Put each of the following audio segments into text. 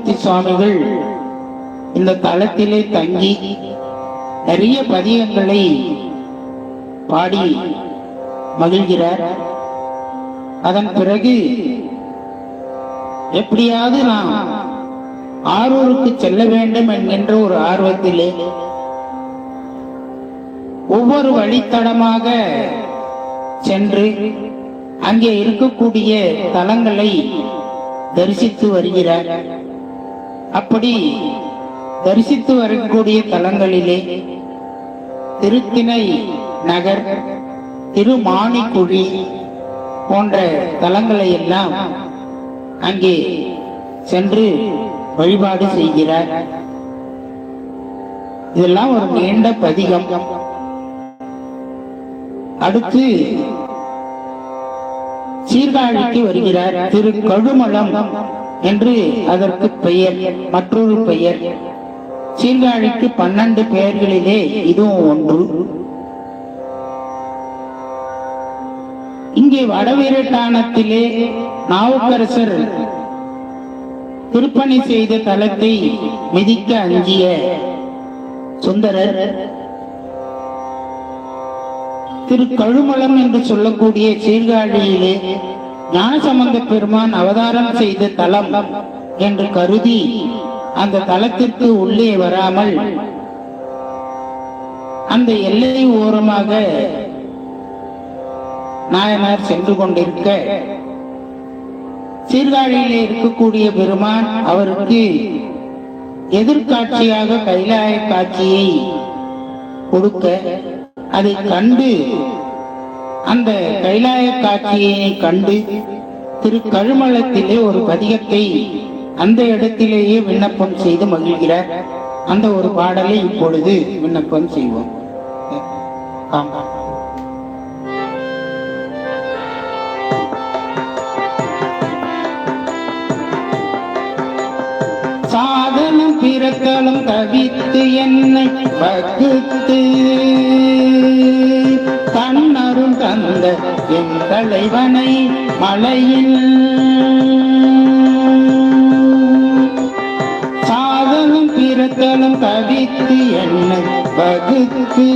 சுவாமிகள் இந்த தலத்திலே தங்கி நிறைய பதிகங்களை பாடி மகிழ்கிறார். அதன் பிறகு எப்படியாவது நாம் ஆரூருக்கு செல்ல வேண்டும் என்கின்ற ஒரு ஆர்வத்திலே ஒவ்வொரு வழித்தடமாக சென்று அங்கே இருக்கக்கூடிய தலங்களை தரிசித்து வருகிறார். அப்படி தரிசித்து வரக்கூடிய தலங்களிலே திருத்திணை நகர், திருமாணிக்குழி போன்ற தலங்களை எல்லாம் அங்கே சென்று வழிபாடு செய்கிறார். இதெல்லாம் ஒரு நீண்ட பதிகம். அடுத்து சீர்காழிக்கு வருகிறார். திரு கழுமலம் என்று அதற்கு பெயர், மற்றொரு பெயர். சீர்காழிக்கு 12 பெயர்களிலே இதுவும் ஒன்று. இங்கே வடவீரட்டானத்திலே நாவுக்கரசர் திருப்பணி செய்த தலத்தை மிதிக்க அஞ்சிய சுந்தரர் திரு கழுமலம் என்று சொல்லக்கூடிய சீர்காழியிலே ஞானசம்பந்த பெருமான் அவதாரம் செய்த தலம் என்று கருதி அந்த தலத்திற்கு உள்ளே வராமல் அந்த எல்லை ஓரமாக நாயனார் சென்று கொண்டிருக்க சீர்காழியிலே இருக்கக்கூடிய பெருமான் அவருக்கு எதிர்காட்சியாக கைலாய காட்சியை கொடுக்க அதை கண்டு அந்த கைலாய காட்சியை கண்டு திரு கழுமலத்திலே ஒரு பதிகத்தை அந்த இடத்திலேயே விண்ணப்பம் செய்து மகிழ்கிறார். அந்த ஒரு பாடலை இப்பொழுது விண்ணப்பம் செய்வோம். சாதனம் பிறத்தலும் தவித்து என்னை வகுத்து தன்னரும் தந்த என் தலைவனை மலையில் சாதனம் பிறத்தலும் தவித்து என்னை வகுத்து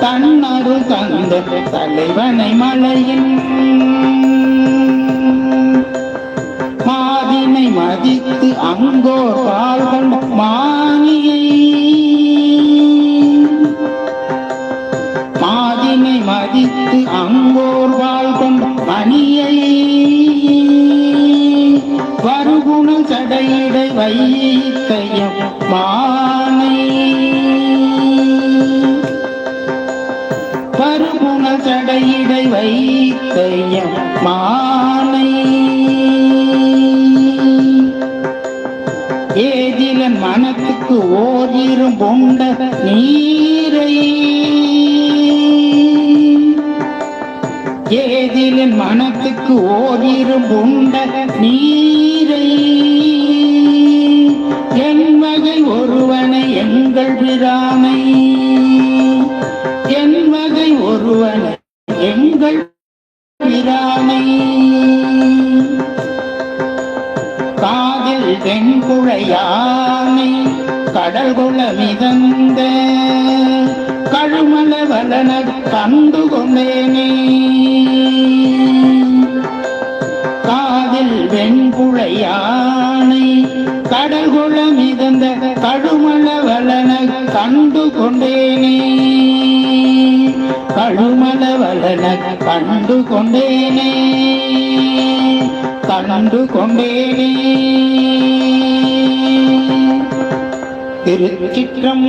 தன்னரும் தந்த தலைவனை மலையில் மாதினை மதித்து அங்கோர் பால் கொண்ட மானியை மாதினை மதித்து அங்கோர் பால் கொண்ட மணியை வருகுணம் சடையிடை வைத்தையம் மானை வருகுணம் சடையிடை வைத்தையம் மானை ஏதிலன் மனத்துக்கு ஓதிரும் பொண்ட நீரை ஏதிலன் மனத்துக்கு ஓதிரும் பொண்ட நீரை என் வகை ஒருவனை எங்கள் பிரானை என் வகை ஒருவனை எங்கள் பிரானை காதில் வெண்குழையானை கடல் கொள்ள மிதந்த கழுமல வலன கண்டு கொண்டேனே காதில் வெண்குழையானை கடல் கொள்ள மிதந்த கழுமல வலன கண்டு கொண்டேனே கழுமல வலன கண்டு கொண்டேனே கண்டு கொண்டேனே. திருச்சிற்றம்